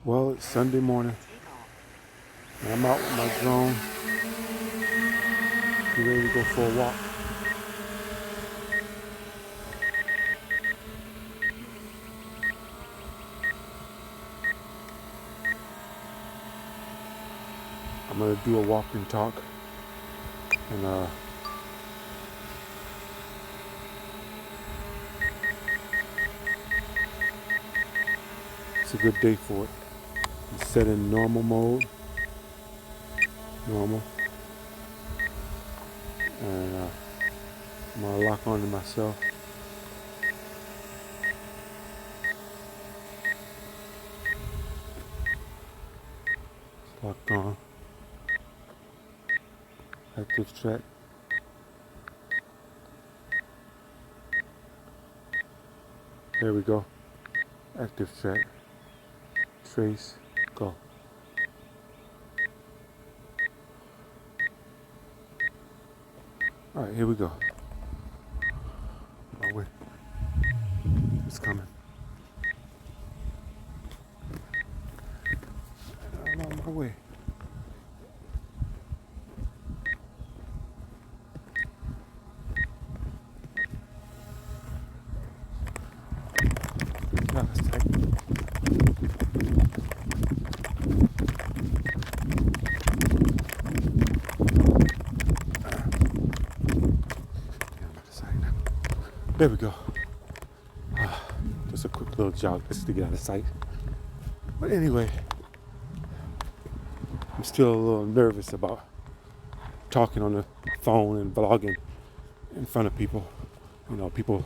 Well, it's Sunday morning, and I'm out with my drone, getting ready to go for a walk. I'm gonna do a walk and talk, and it's a good day for it. It's set in normal mode, normal, and I'm gonna lock onto myself. Locked on. Active track. There we go. Active track. Trace. Go. All right, here we go. My way. It's coming. I'm on my way. Now it's tight. There we go. Just a quick little jog just to get out of sight. But anyway, I'm still a little nervous about talking on the phone and vlogging in front of people. You know, people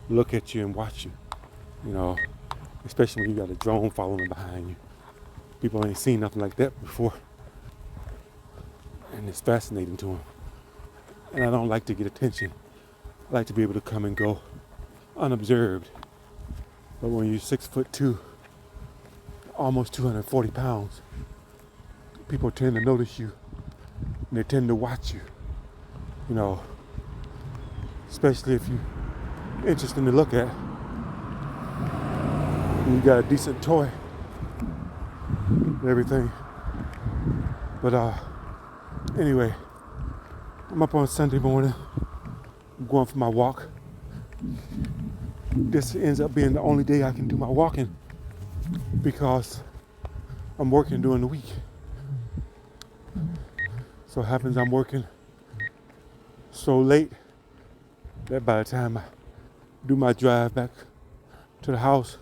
look at you and watch you. You know, especially when you got a drone following behind you. People ain't seen nothing like that before. And it's fascinating to them. And I don't like to get attention. I like to be able to come and go unobserved. But when you're 6'2", almost 240 pounds, people tend to notice you and they tend to watch you. You know, especially if you're interesting to look at. And you got a decent toy and everything. But anyway, I'm up on Sunday morning. I'm going for my walk. This ends up being the only day I can do my walking because I'm working during the week. So it happens I'm working so late that by the time I do my drive back to the house,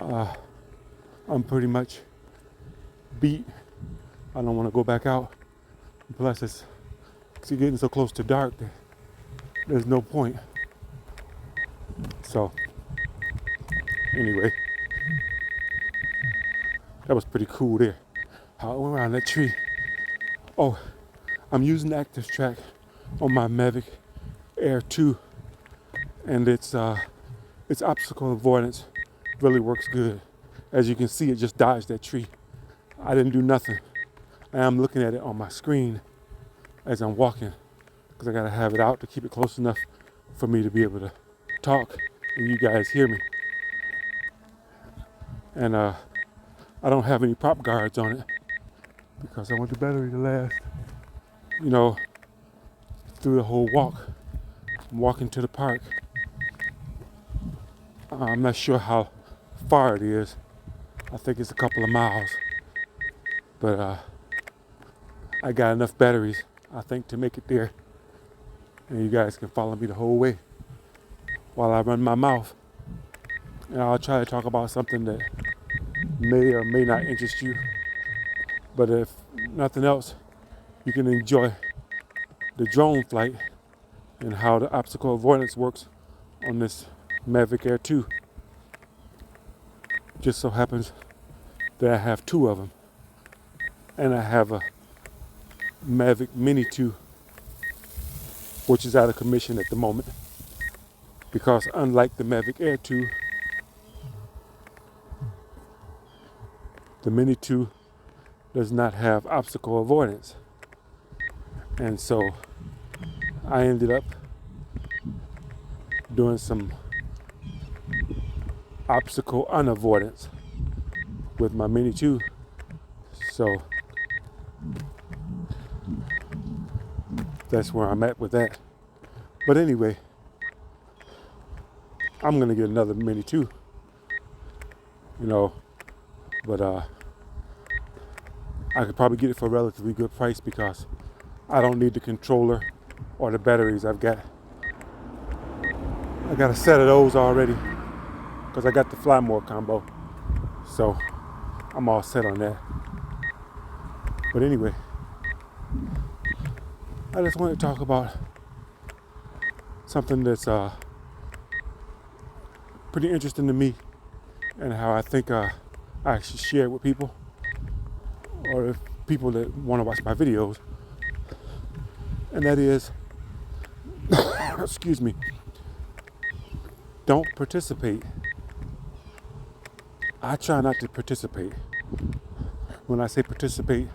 I'm pretty much beat. I don't want to go back out. Plus it's getting so close to dark that there's no point. So anyway, that was pretty cool there. How I went around that tree. Oh, I'm using the active track on my Mavic Air 2, and its obstacle avoidance really works good. As you can see, it just dodged that tree. I didn't do nothing. And I'm looking at it on my screen as I'm walking because I gotta have it out to keep it close enough for me to be able to talk and you guys hear me. And I don't have any prop guards on it because I want the battery to last, you know, through the whole walk. I'm walking to the park. I'm not sure how far it is. I think it's a couple of miles. But I got enough batteries, I think, to make it there. And you guys can follow me the whole way while I run my mouth. And I'll try to talk about something that may or may not interest you. But if nothing else, you can enjoy the drone flight and how the obstacle avoidance works on this Mavic Air 2. Just so happens that I have two of them. And I have a Mavic Mini 2, which is out of commission at the moment. Because unlike the Mavic Air 2, the Mini 2 does not have obstacle avoidance. And so I ended up doing some obstacle unavoidance. with my Mini 2. So that's where I'm at with that. But anyway, I'm gonna get another Mini 2, but I could probably get it for a relatively good price because I don't need the controller or the batteries. I got a set of those already because I got the Fly More combo. So I'm all set on that. But anyway, I just want to talk about something that's pretty interesting to me and how I think I should share it with people, or if people that want to watch my videos. And that is, excuse me, don't participate. I try not to participate. When I say participate,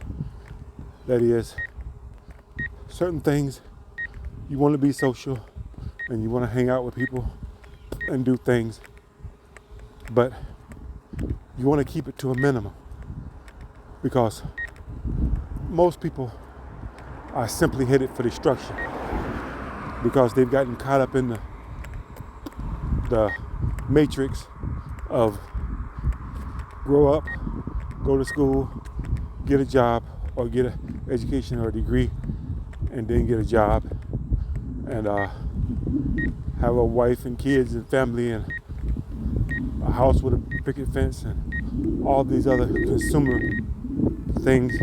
that is certain things you want to be social and you want to hang out with people and do things, but you want to keep it to a minimum, because most people are simply headed for destruction because they've gotten caught up in the matrix of grow up, go to school, get a job, or get an education or a degree, and then get a job, and have a wife and kids and family and a house with a picket fence and all these other consumer things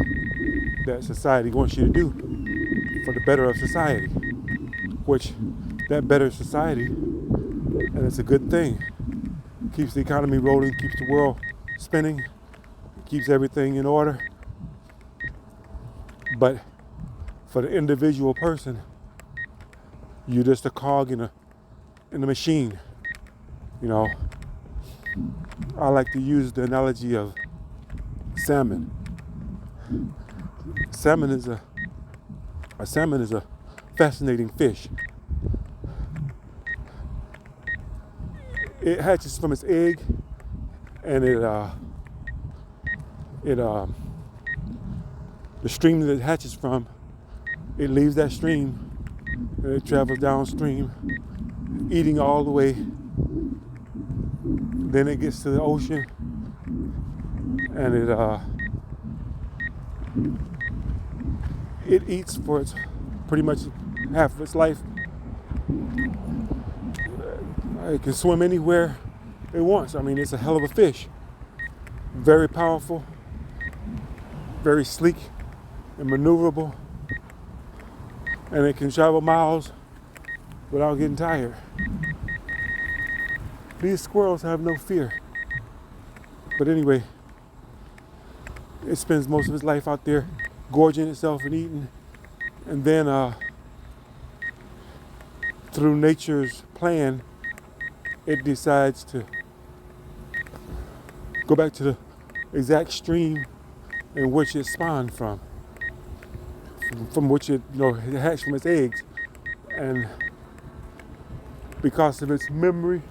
that society wants you to do for the better of society, which that better society, and it's a good thing, keeps the economy rolling, keeps the world spinning, keeps everything in order. But for the individual person, you're just a cog in a machine. I like to use the analogy of salmon. Salmon is a fascinating fish. It hatches from its egg, and the stream that it hatches from, it leaves that stream and it travels downstream, eating all the way. Then it gets to the ocean, and it eats for its pretty much half of its life. It can swim anywhere it wants. I mean, it's a hell of a fish. Very powerful, very sleek and maneuverable, and it can travel miles without getting tired. These squirrels have no fear. But anyway, it spends most of its life out there gorging itself and eating, and then through nature's plan, it decides to go back to the exact stream in which it spawned from which it hatched from its eggs. And because of its memory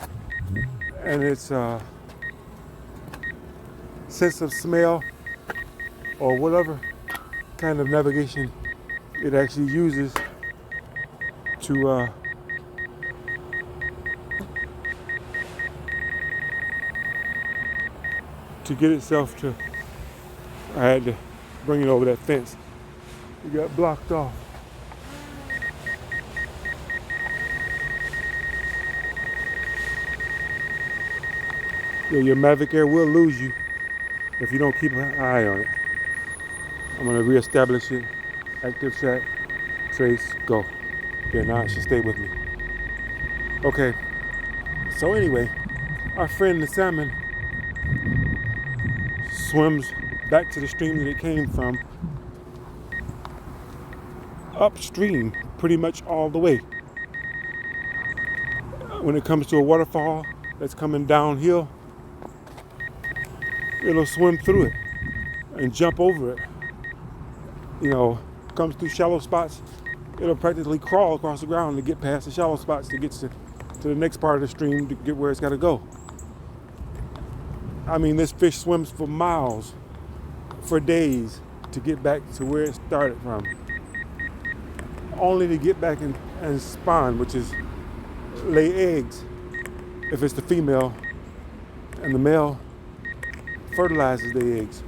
and its sense of smell, or whatever kind of navigation it actually uses to get itself to, I had to bring it over that fence. It got blocked off. Yeah, your Mavic Air will lose you if you don't keep an eye on it. I'm gonna reestablish it. Active track, trace, go. Yeah, now it should stay with me. Okay, so anyway, our friend the salmon swims back to the stream that it came from, upstream pretty much all the way. When it comes to a waterfall that's coming downhill, it'll swim through it and jump over it. Comes through shallow spots, it'll practically crawl across the ground to get past the shallow spots to get to the next part of the stream to get where it's got to go. I mean, this fish swims for miles, for days, to get back to where it started from, only to get back and spawn, which is lay eggs if it's the female, and the male fertilizes the eggs.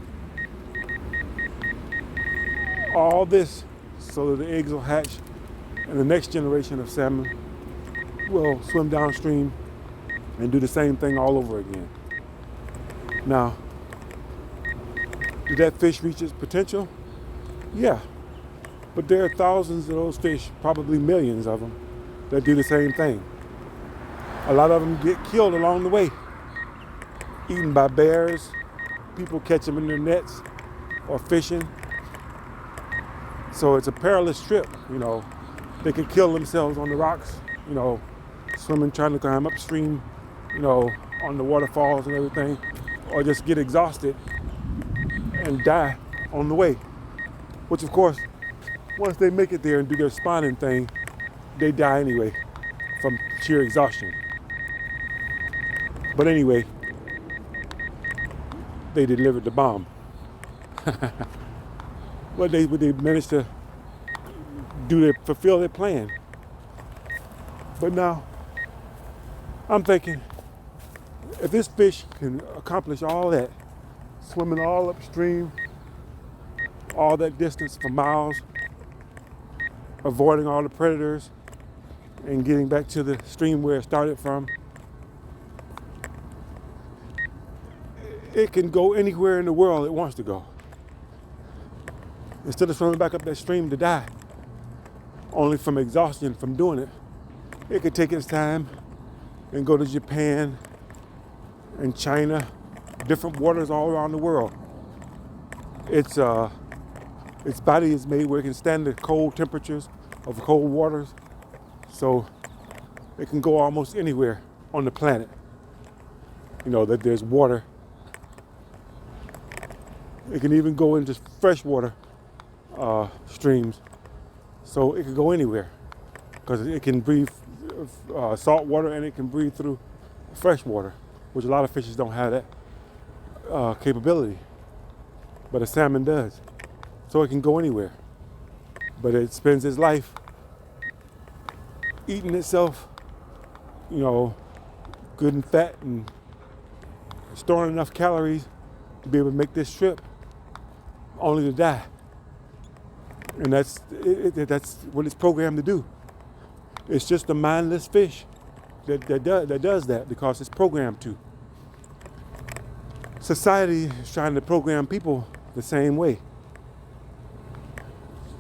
All this so that the eggs will hatch and the next generation of salmon will swim downstream and do the same thing all over again. Now, did that fish reach its potential? Yeah. But there are thousands of those fish, probably millions of them, that do the same thing. A lot of them get killed along the way, eaten by bears. People catch them in their nets or fishing. So it's a perilous trip, you know. They can kill themselves on the rocks, you know, swimming, trying to climb upstream, you know, on the waterfalls and everything, or just get exhausted and die on the way. Which, of course, once they make it there and do their spawning thing, they die anyway from sheer exhaustion. But anyway, they delivered the bomb. Well, they managed to fulfill their plan. But now, I'm thinking, if this fish can accomplish all that, swimming all upstream, all that distance for miles, avoiding all the predators, and getting back to the stream where it started from, it can go anywhere in the world it wants to go. Instead of swimming back up that stream to die, only from exhaustion from doing it, it could take its time and go to Japan and China, different waters all around the world. Its body is made where it can stand the cold temperatures of cold waters, so it can go almost anywhere on the planet. You know, that there's water. It can even go into freshwater streams, so it can go anywhere because it can breathe salt water and it can breathe through fresh water, which a lot of fishes don't have that capability, but a salmon does. So it can go anywhere, but it spends its life eating itself, you know, good and fat, and storing enough calories to be able to make this trip, only to die. And that's what it's programmed to do. It's just a mindless fish that does that because it's programmed to. Society is trying to program people the same way,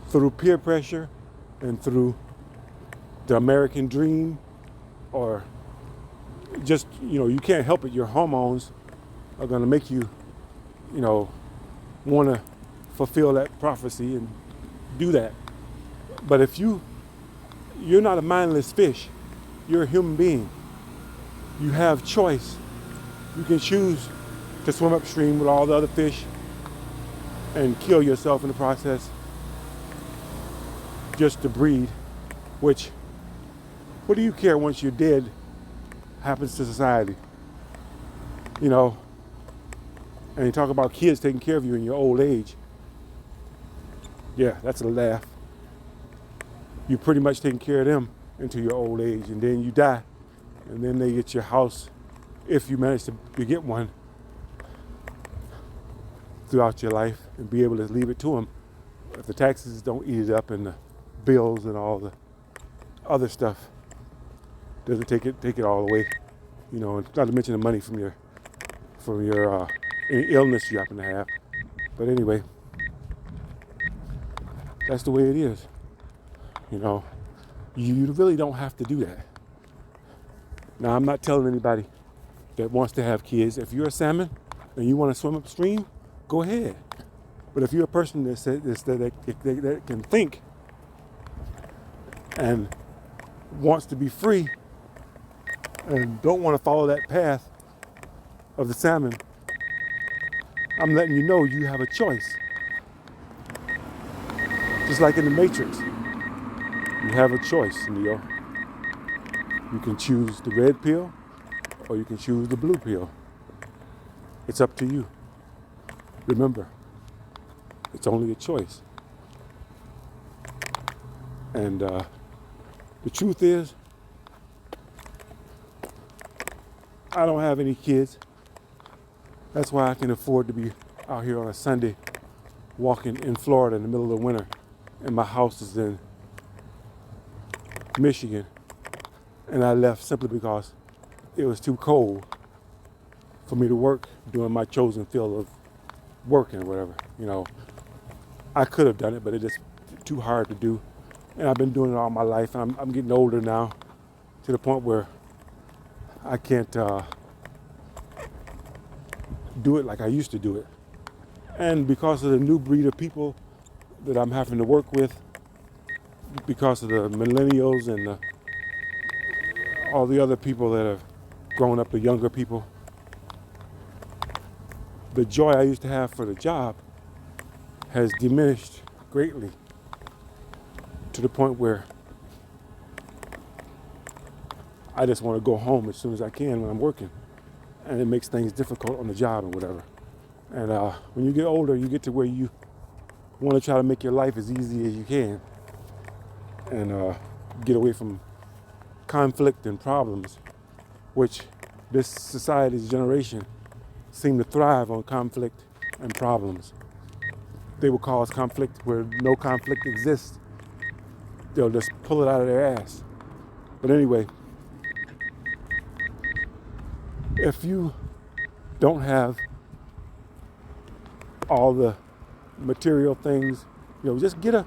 through peer pressure and through the American dream, or just, you know, you can't help it. Your hormones are going to make you, you know, want to fulfill that prophecy and do that. But if you're not a mindless fish, you're a human being. You have choice. You can choose to swim upstream with all the other fish and kill yourself in the process just to breed, which, what do you care once you're dead happens to society? You know, and you talk about kids taking care of you in your old age. Yeah, that's a laugh. You're pretty much taking care of them into your old age, and then you die, and then they get your house, if you manage to get one, throughout your life, and be able to leave it to them if the taxes don't eat it up and the bills and all the other stuff doesn't take it all away. You know, not to mention the money from your any illness you happen to have. But anyway, that's the way it is. You know, you really don't have to do that. Now, I'm not telling anybody that wants to have kids, if you're a salmon and you want to swim upstream, go ahead. But if you're a person that can think and wants to be free and don't want to follow that path of the salmon, I'm letting you know you have a choice. Just like in the Matrix, you have a choice, Neo. You can choose the red pill or you can choose the blue pill. It's up to you. Remember, it's only a choice. And the truth is, I don't have any kids. That's why I can afford to be out here on a Sunday walking in Florida in the middle of the winter. And my house is in Michigan. And I left simply because it was too cold for me to work doing my chosen field of working or whatever. You know, I could have done it, but it's just too hard to do. And I've been doing it all my life, and I'm getting older now to the point where I can't do it like I used to do it. And because of the new breed of people that I'm having to work with, because of the millennials and all the other people that have grown up, the younger people, the joy I used to have for the job has diminished greatly to the point where I just want to go home as soon as I can when I'm working. And it makes things difficult on the job and whatever. And when you get older, you get to where you want to try to make your life as easy as you can and get away from conflict and problems, which this society's generation seem to thrive on conflict and problems. They will cause conflict where no conflict exists. They'll just pull it out of their ass. But anyway, if you don't have all the material things, just get a